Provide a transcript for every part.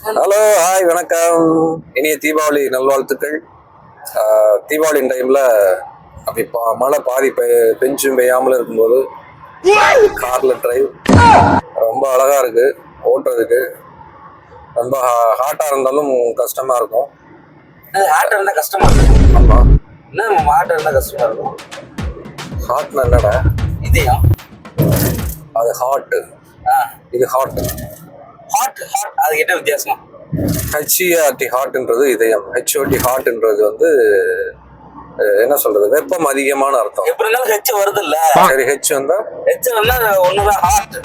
Hello, hi, வணக்கம். இனிய தீபாவளி நல்வாழ்த்துக்கள். தீபாவளி டைம்ல அப்படி மழை பாதி பெஞ்சும் பெய்யாமல் இருக்கும்போது கார்ல டிரைவ் ரொம்ப அழகா இருக்கு ஓட்டுறதுக்கு. ரொம்ப ஹாட்டா இருந்தாலும் கஷ்டமா இருக்கும். ஹாட்டா இருந்தா கஷ்டமா இருக்கும். ஆமா, என்ன ஹாட்டா இருந்தா கஷ்டமா இருக்கும்? ஹாட்னா என்னடா? இதயம். அது ஹாட், இது ஹாட். ஹாட் ஹாட் அது என்ன வித்தியாசம்? ஹெச்இஆர்டி ஹாட்ன்றது இதயம், ஹெச்ஓடி ஹாட்ன்றது வந்து என்ன சொல்றது, வெப்பம் அதிகமான அர்த்தம். எப்படி இருந்தாலும் ஹெச் வருது இல்ல? சரி, ஹெச் வந்தா ஒண்ணுதான் ஹாட்.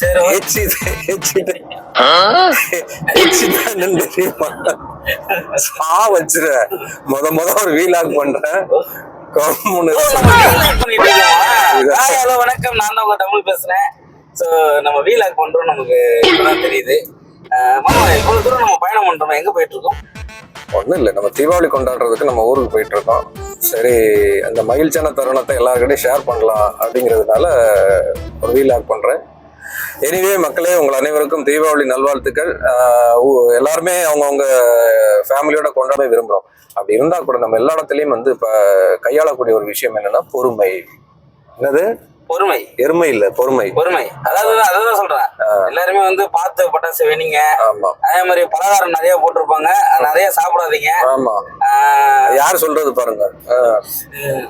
சரி, முத ஒரு வீலாக் பண்றேன். ஹலோ வணக்கம், நான் தான் உங்க தமிழ் பேசுறேன். சோ நம்ம வீலாக் பண்றோம், நமக்கு இப்பதான் தெரியுது. மாமா இவ்வளவு தூரம் நம்ம பயணம் பண்றோம், எங்க போயிட்டு இருக்கோம்? ஒண்ணும் இல்லை, நம்ம தீபாவளி கொண்டாடுறதுக்கு நம்ம ஊருக்கு போயிட்டு இருக்கோம். சரி, அந்த மகிழ்ச்சியான தருணத்தை எல்லாருக்கிட்டையும் ஷேர் பண்ணலாம் அப்படிங்கிறதுனால ஒரு வீலாக் பண்றேன். எனிவே மக்களே, உங்கள் அனைவருக்கும் தீபாவளி நல்வாழ்த்துக்கள். எல்லாருமே அவங்கவுங்க ஃபேமிலியோட கொண்டாட விரும்புகிறோம். அப்படி இருந்தால் கூட நம்ம எல்லா இடத்துலையும் வந்து இப்போ கையாளக்கூடிய ஒரு விஷயம் என்னன்னா பொறுமை. என்னது? பொறுமை. எருமை இல்ல, பொறுமை. பொறுமை, அதான் சொல்றேன். எல்லாருமே வந்து பார்த்து பட்டாசு வேணிங்க. ஆமா, அதே மாதிரி பலகாரம் நிறைய போட்டிருப்பாங்க, நிறைய சாப்பிடாதீங்க. ஆமா, யாரு சொல்றது பாருங்க.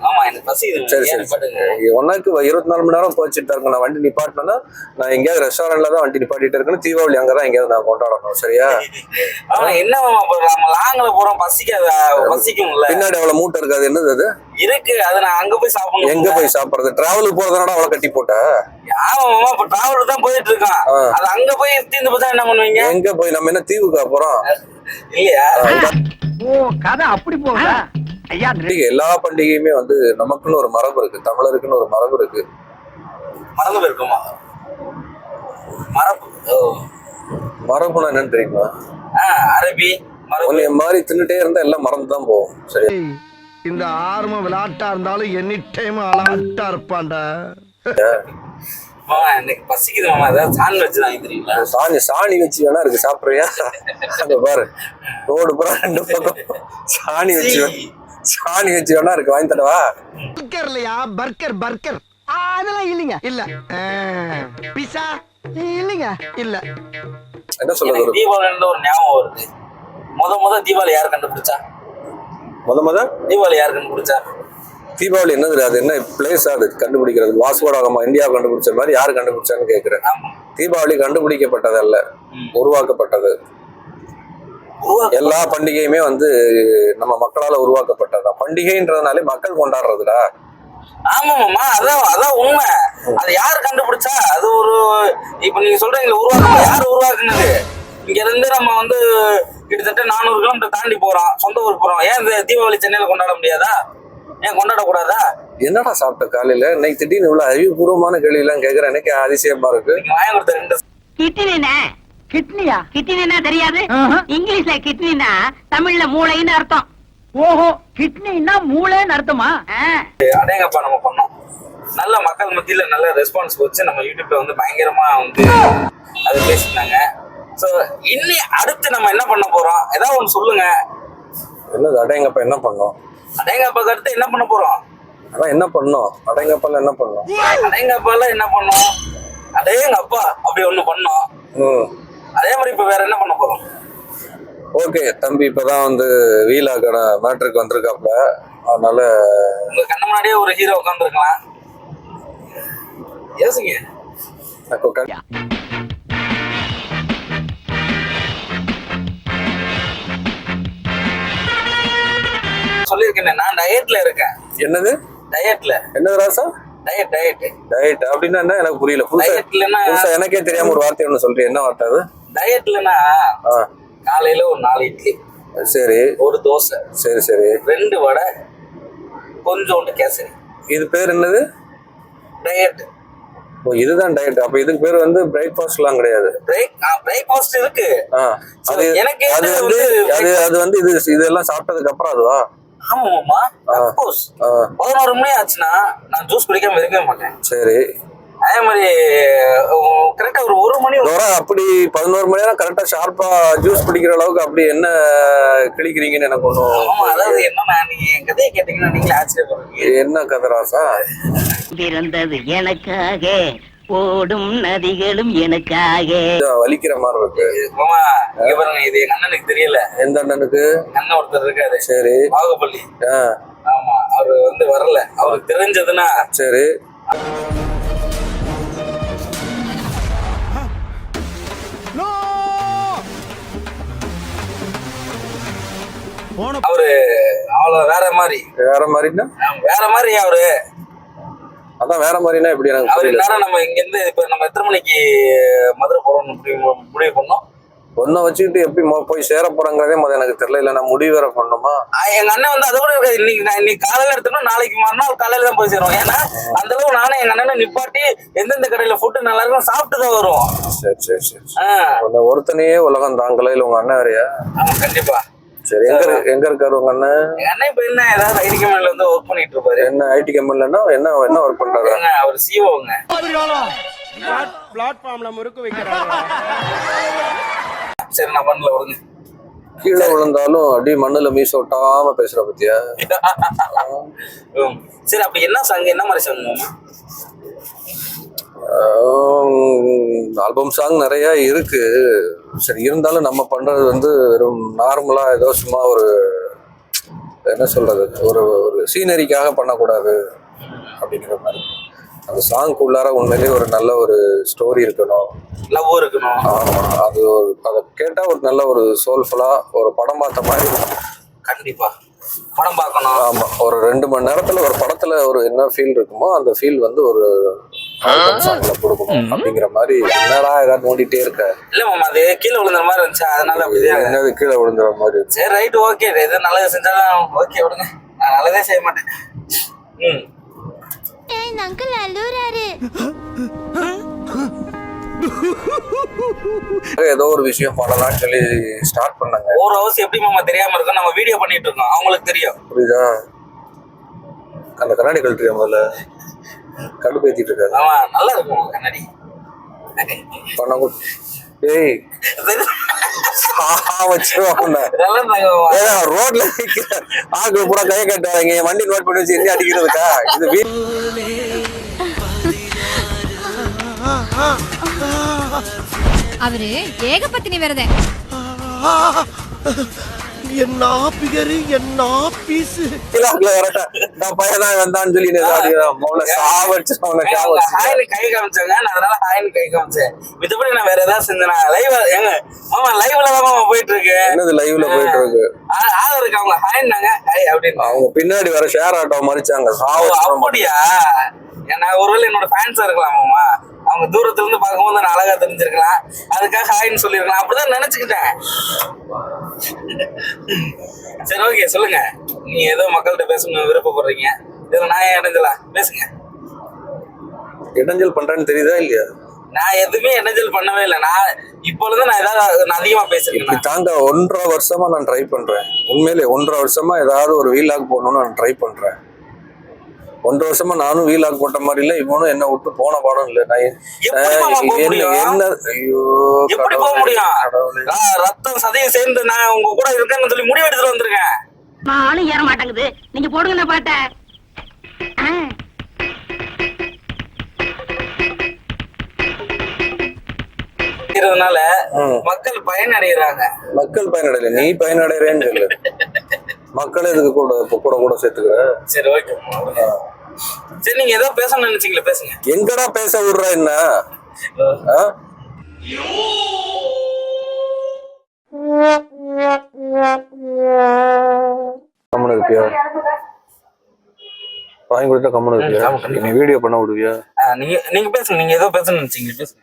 ஆமா, எனக்கு பசிக்குது. சரி சரி, உனக்கு 24 மணி நேரம் போச்சுட்டு இருக்கு. நான் வண்டி நிப்பாட்டினா நான் எங்கேயாவது ரெஸ்டாரண்ட்ல தான் வண்டி நிப்பாட்டிட்டு இருக்கேன்னு. தீபாவளி அங்கதான் எங்கேயாவது நான் கொண்டாடணும். சரியா? ஆமா, என்ன நம்ம லாங்ல போறோம், பசிக்காதா? பசிக்கும்ல. பின்னாடி அவ்வளவு மூட்டை இருக்காது. என்னது அது? இருக்கு, அது நான் அங்க போய் சாப்பிடணும். எங்க போய் சாப்பிடுறது? டிராவலுக்கு போறதுனால அவ்வளவு கட்டி போட்ட? ஆமா, இப்ப டிராவல் தான் போயிட்டு இருக்கான். அது அங்க போய் தீர்ந்து போதா என்ன பண்ணுவீங்க? எங்க போய் நம்ம என்ன தீவுக்கா போறோம்? இல்லையா? கதை அப்படி போகுதா? எல்லா பண்டிகையுமே வந்து நமக்குன்னு ஒரு மரபு இருக்கு, தமிழருக்குன்னு ஒரு மரபு இருக்கு. மறந்து போயிருக்குமா மரபு? மரபுனா என்னன்னு தெரியுமா? அரபி மரபு. மாதிரி தின்னுட்டே இருந்தா எல்லாம் மறந்துதான் போகும். சரி, இந்த ஆர்ம விளையாட்டா இருந்தாலும் எனி டைம் அலாட்டா இருப்பான்டா. எனக்கு பசிக்குது மாமா, ஏதாவது சாணி வச்சு தான் தெரியுங்களா? சாணி வச்சு வேணா இருக்கு, சாப்பிடுறியா? அங்க பாரு, ரோடு பூரா 2 பக்கம் சாணி வச்சு வேணா இருக்கு, வாங்கி தடவா? பர்கர் இல்லையா? பர்கர் அதெல்லாம் இல்லைங்க. இல்ல பிஸா இல்லைங்க. இல்ல. என்ன சொல்றது? தீபாவளி ஒரு ஞாபகம் வருது. முத தீபாவளி யார் கண்டுபிடிச்சா? முத தீபாவளி யார் கண்டுபிடிச்சா? தீபாவளி என்னது? அது என்ன பிளேஸ்? அது கண்டுபிடிக்கிறது வாஸ்கோடகாமா இந்தியா கண்டுபிடிச்ச மாதிரி யாரு கண்டுபிடிச்சான்னு கேக்குறேன். தீபாவளி கண்டுபிடிக்கப்பட்டது அல்ல, உருவாக்கப்பட்டது. எல்லா பண்டிகையுமே வந்து நம்ம மக்களால உருவாக்கப்பட்டதுதான். பண்டிகைன்றதுனாலே மக்கள் கொண்டாடுறதுடா. ஆமா மாமா, அதான் உண்மை. அது யார் கண்டுபிடிச்சா? அது ஒரு இப்ப நீங்க சொல்றீங்களா யாரு உருவாக்குனது? இங்க இருந்து நம்ம வந்து கிட்டத்தட்ட 400 கிலோமீட்டர் தாண்டி போறோம், சொந்த ஊருக்கு போறோம். ஏன் இந்த தீபாவளி சென்னையில கொண்டாட முடியாதா? ஏன் கொண்டாட கூடாதா? என்னடா சாப்பிட்ட காலையில? இன்னைக்கு திடீர்னு இவ்வளவு அறிவுபூர்வமான கேள்வி எல்லாம் கேக்குறேன். எனக்கு அதிசயமா இருக்கு. கிட்னினா தெரியாது? இங்கிலீஷ்ல கிட்னினா தமிழ்ல மூளைன்னு அர்த்தம். ஓஹோ, கிட்னின்னா மூளைன்னு அர்த்தமா? அடேங்கப்பா, நம்ம பண்ணோம். நல்ல மக்கள் மத்தியில நல்ல ரெஸ்பான்ஸ் வச்சு நம்ம யூடியூப்ல வந்து பயங்கரமா வந்து அது பேசினாங்க. சோ இன்னி அடுத்து நம்ம என்ன பண்ண போறோம்? ஏதாவது ஒண்ணு சொல்லுங்க. என்னது அடேங்கப்பா? என்ன பண்ணோம்? அடேங்கப்பாக்கு அடுத்து என்ன பண்ண போறோம்? அதான் என்ன பண்ணோம்? அடேங்கப்பால என்ன பண்ணோம்? அடேங்கப்பால என்ன பண்ணோம்? அடேங்கப்பா அப்படி ஒண்ணு பண்ணோம். அதே மாதிரி இப்ப வேற என்ன பண்ண போறோம்? ஓகே தம்பி, இப்பதான் வந்து வீலாக்கான மேட்ருக்கு வந்திருக்காப்ல. அதனால உங்க கண்ண முன்னாடியே ஒரு ஹீரோ உட்காந்துருக்கலாம். யோசிங்க. சொல்லிருக்கேன், நான் டயட்ல இருக்கேன். என்னது டயட்ல? என்னது ராசா? டயட் அப்படின்னா என்ன? எனக்கு புரியல. புதுசா எனக்கே தெரியாம ஒரு வார்த்தை ஒண்ணு சொல்றேன். என்ன வார்த்தை அது? டயட்லனா காலையில ஒரு 4 இட்லி, சரி, ஒரு தோசை, சரி சரி, 2 வடை, கொஞ்சோண்டு கேசரி. இது பேர் என்னது? டயட். ஓ, இதுதான் டயட். அப்ப இதுக்கு பேர் வந்து பிரேக்ஃபாஸ்ட் எல்லாம் கிடையாது. பிரேக்ஃபாஸ்ட் இருக்கு. அது எனக்கு அது வந்து இதெல்லாம் சாப்பிட்டதுக்கு அப்புறம் அதுவா? ஆமாமா, 11 மணி ஆச்சுன்னா நான் ஜூஸ் குடிக்காம இருக்கவே மாட்டேன். சரி, அதே மாதிரி கரெக்டா ஒரு மணி அப்படி 11 மணி நேரம் கரெக்டா ஷார்ப்பா ஜூஸ் குடிக்கிற அளவுக்கு அப்படி என்ன கிழிக்கிறீங்கன்னு எனக்கு ஒண்ணும். ஆமா, அதாவது என்னன்னா நீங்க என் கதையை கேட்டீங்கன்னா நீங்களே ஆச்சரியப்படுவீங்க. என்ன கதை ராசா? பிறந்தது எனக்காக, ஓடும் நதிகளும் எனக்காக. வலிக்கிற மாதிரி இருக்கு மாமா. இங்க பாருங்க, இது எங்க அண்ணனுக்கு தெரியல. எந்த அண்ணனுக்கு? அண்ணன் ஒருத்தர் இருக்காரு, சரி, பாகுபலி. ஆமா, அவரு வந்து வரல. அவருக்கு தெரிஞ்சதுன்னா சரி. அவரு அவ்வளவு வேற மாதிரி. வேற மாதிரின்னா வேற மாதிரி அவரு. அதான் வேற மாதிரினா எப்படி எனக்கு அவரு புரியல. நேரம் நம்ம இங்க இருந்து இப்ப நம்ம எத்தனை மணிக்கு மதுரை போறோம்னு முடிவு பண்ணோம். ஒன்ன வச்சுக்கிட்டு எப்படி போய் சேர போறாங்கிறதே முதல்ல எனக்கு தெரியல. இல்ல நான் முடிவு வேற பண்ணணுமா? எங்க அண்ணன் வந்து அதோட இருக்காது. இன்னைக்கு காலையில எடுத்தோம்னா நாளைக்கு மறுநாள் காலையில தான் போய் சேருவோம். ஏன்னா அந்த அளவு நானும் எங்க அண்ணனை நிப்பாட்டி எந்தெந்த கடையில ஃபுட்டு நல்லா இருக்கும் சாப்பிட்டு தான் வருவோம். சரி சரி சரி. ஒருத்தனையே உலகம் தாங்கல. இல்ல உங்க அண்ணன் வேறையா? ஆமா, கண்டிப்பா. சரி, எங்க இருக்காரு உங்க அண்ணன்? எங்க அண்ணன் இப்ப என்ன ஏதாவது ஐடி கம்பெனில வந்து ஒர்க் பண்ணிட்டு இருப்பாரு. என்ன ஐடி கம்பெனிலன்னா என்ன ஒர்க் பண்றாரு? அவர் சிஓங்க. பிளாட்ஃபார்ம்ல முறுக்கு வைக்கிறாங்க. சரி, நான் பண்ணல விடுங்க. கீழே விழுந்தாலும் அப்படியே மண்ணுல மீச ஒட்டாம பேசுற பத்தியா? சரி, அப்படி என்ன சாங், என்ன மாதிரி சாங்? ஆல்பம் சாங் நிறைய இருக்கு. சரி, இருந்தாலும் நம்ம பண்றது வந்து வெறும் நார்மலா ஏதோ சும்மா ஒரு என்ன சொல்றது, ஒரு சீனரிக்காக பண்ணக்கூடாது அப்படிங்கிற மாதிரி. அந்த சாங்க்கு உள்ளார உண்மையிலேயே ஒரு நல்ல ஒரு ஸ்டோரி இருக்கணும், லவ் இருக்கணும். அது அதை கேட்டா ஒரு நல்ல ஒரு சோல்ஃபுல்லா ஒரு படம் பார்த்த மாதிரி இருக்கும். கண்டிப்பா படம் பார்க்கணும். ஆமா, ஒரு 2 மணி நேரத்துல ஒரு படத்துல ஒரு என்ன ஃபீல் இருக்குமோ அந்த ஃபீல் வந்து ஒரு சாங்ல கொடுக்கணும் அப்படிங்கிற மாதிரி. என்னடா ஏதாவது நோண்டிட்டே இருக்க? இல்ல மாமா, அது கீழே விழுந்த மாதிரி இருந்துச்சு, அதனால அப்படிதான். என்னது கீழே விழுந்துற மாதிரி? சரி, ரைட், ஓகே. எது நல்லது செஞ்சாலும் ஓகே விடுங்க, நான் நல்லதே செய்ய மாட்டேன். அங்கிள் அழுறாரு. ஏதோ ஒரு விஷயம் பண்ணலாம்னு சொல்லி ஸ்டார்ட் பண்ணாங்க. ஒரு ஹவர்ஸ் எப்படி மாமா தெரியாம இருக்கும்? நம்ம வீடியோ பண்ணிட்டு இருக்கோம், அவங்களுக்கு தெரியும். புரியுதா? அந்த கண்ணாடி கழட்டுறியா முதல்ல? கடுப்பேத்திட்டு இருக்காரு. ஆமா, நல்லா இருக்கும் கண்ணாடி. பண்ண ஏய் ரோட்ல ஆட்கள் பூரா கையை கட்டுவாங்க. வண்டி நோட் பண்ணி வச்சு என்ன அடிக்கிறதுக்கா? இது அவரு ஏகபத்தினி விரதன். என்ன பிகரு, என்ன பீஸு. நான் பையதான் வந்தான்னு சொல்லி ஹாய்னு கை காமிச்சாங்க, நான் அதனால ஹாய்னு கை காமிச்சேன். மித்தபடி நான் வேற ஏதாவது செஞ்சேன். லைவ் எங்க மாமா லைவ்ல தான் மாமா போயிட்டு இருக்கு. என்னது லைவ்ல போயிட்டு இருக்கு? இருக்கு அவங்க ஹாய்னாங்க, ஹாய் அப்படின்னு. அவங்க பின்னாடி வர ஷேர் ஆட்டோ மறிச்சாங்க. அப்படியா? நான் ஒருவேளை என்னோட ஃபேன்ஸா இருக்கலாம் மாமா. அவங்க தூரத்துல இருந்து பார்க்கும்போது நான் அழகா தெரிஞ்சிருக்கலாம், அதுக்காக ஹாய்னு சொல்லிருக்கலாம். அப்படிதான் நினைச்சுக்கிட்டேன். சரி, ஓகே, சொல்லுங்க. நீங்க ஏதோ மக்கள்கிட்ட பேசணும் விருப்பப்படுறீங்க, இதுல நான் ஏன் இடைஞ்சலா? பேசுங்க. இடைஞ்சல் பண்றேன்னு தெரியுதா இல்லையா? நான் எதுவுமே இடைஞ்சல் பண்ணவே இல்லை. நான் இப்பொழுது நான் ஏதாவது நான் அதிகமா பேசுறேன். தாங்க 1.5 வருஷமா நான் ட்ரை பண்றேன். உண்மையிலே 1.5 வருஷமா ஏதாவது ஒரு வீலாக் போடணும்னு நான் ட்ரை பண்றேன். 1.5 வருஷமா நானும் வீலாக் போட்ட மாதிரி இல்ல, இவனும் என்ன விட்டு போன பாடம் இல்ல. நான் என்ன ஐயோ எப்படி போக முடியும்? ரத்தம் சதையை சேர்ந்து நான் உங்க கூட இருக்கேன்னு சொல்லி முடிவு எடுத்துட்டு வந்திருக்கேன். நானும் ஏற மாட்டேங்குது, நீங்க போடுங்க பாட்ட. மக்கள் பயனடைகிறாங்க. மக்கள் பயனடையல, நீ பயனடைறேன்னு சொல்லு. மக்கள் எதுக்கு கூட சேர்த்துக்கிற? சரி, ஓகே. சரி, நீங்க ஏதோ பேசணும்னு நினைச்சீங்களா? பேசுங்க. எங்கடா பேச விடுற என்ன? கம்மனு இருப்பியா? வாங்கி கொடுத்தா கம்மனு இருப்பியா? நீ வீடியோ பண்ண விடுவியா? நீங்க பேசுங்க. நீங்க ஏதோ பேசணும்னு நினைச்சீங்க, பேசுங்க.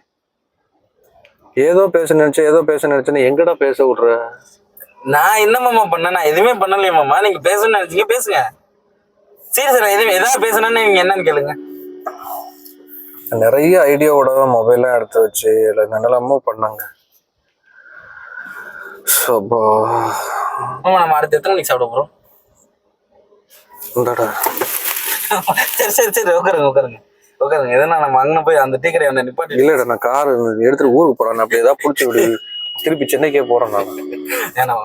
ஏதோ பேச நினைச்சேன்னு எங்கடா பேச விடுற? நான் என்ன மாமா பண்ண? நான் எதுவுமே பண்ணலையே மாமா. நீங்க பேசணும்னு நினைச்சீங்க, பேசுங்க. சரி, ஏதாவது பேசணும்னு நீங்க என்னன்னு கேளுங்க. நிறைய ஐடியாவோட மொபைல்லாம் எடுத்து வச்சு என்னெல்லாமோ பண்ணாங்க. மாமா, நம்ம அடுத்து எத்தனை மணிக்கு சாப்பிட போறோம்? இந்தாடா. சரி, உட்காருங்க. உட்காருங்க. எதுனா நம்ம அங்கே போய் அந்த டீ கடை அந்த நிப்பாட்டி இல்லடா நான் கார் எடுத்துட்டு ஊருக்கு போறேன். அப்படி ஏதாவது பிடிச்சி விடு. திருப்பி சென்னைக்கே போறேன் நான். வேணாம்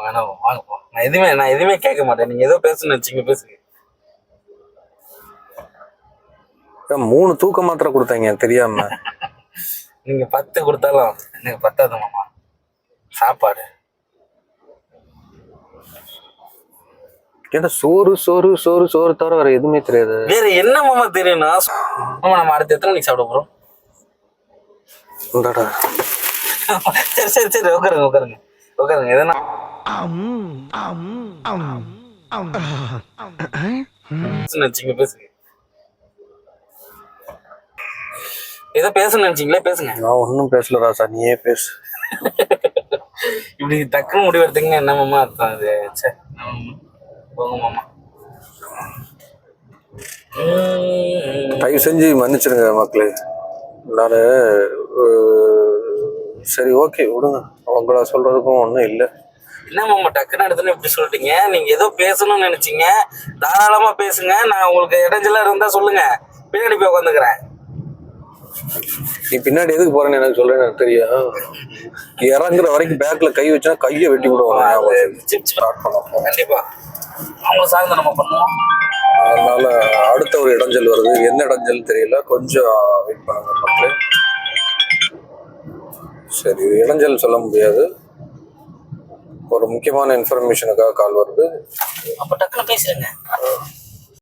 வாங்க போ. நான் எதுவுமே கேட்க மாட்டேன். நீங்க ஏதோ பேசணும்னு வச்சுங்க பேசுங்க. 3 தூக்க மாத்திரை கொடுத்தாங்க தெரியாம. நீங்க 10 கொடுத்தாலும் எனக்கு பத்தாது மாமா. சாப்பாடு ஏன்னா சோறு சோறு சோறு சோறு தவிர வேற எதுவுமே தெரியாது. வேற என்ன மாமா தெரியும்னா மாமா நம்ம அடுத்த எத்தனை மணிக்கு சாப்பிட போறோம்? இந்தாடா. சரி உட்காருங்க எதனா வச்சுங்க பேசுங்க. ஏதோ பேசணும்னு நினைச்சீங்களே பேசுங்க. நான் ஒன்னும் பேசல ராசா, நீயே பேசு. இப்படி டக்குன்னு முடிவெடுத்தீங்க என்ன மாமா அர்த்தம் அது? சரி போங்க மாமா. தயவு செஞ்சு மன்னிச்சிருங்க மக்களே. நான் சரி ஓகே விடுங்க. உங்களை சொல்றதுக்கும் ஒன்றும் இல்லை. என்ன மாமா டக்குன்னு எடுத்துன்னு இப்படி சொல்லிட்டீங்க? நீங்க ஏதோ பேசணும்னு நினைச்சீங்க, தாராளமா பேசுங்க. நான் உங்களுக்கு இடைஞ்சலா இருந்தா சொல்லுங்க, பின்னாடி போய் உட்காந்துக்கிறேன். நீ பின்னாடி எதுக்கு போறேன்னு எனக்கு சொல்றேன்னு எனக்கு தெரியும். இறங்குற வரைக்கும் பேக்ல கை வச்சா கையை வெட்டி விடுவாங்க. கண்டிப்பா அவங்க சார்ந்த நம்ம பண்ணுவோம். அதனால அடுத்த ஒரு இடைஞ்சல் வருது. என்ன இடைஞ்சல் தெரியல, கொஞ்சம் வெயிட் பண்ணுங்க மக்களே. சரி, இடைஞ்சல் சொல்ல முடியாது. ஒரு முக்கியமான இன்ஃபர்மேஷனுக்காக கால் வருது. அப்ப டக்குன்னு பேசுறேங்க.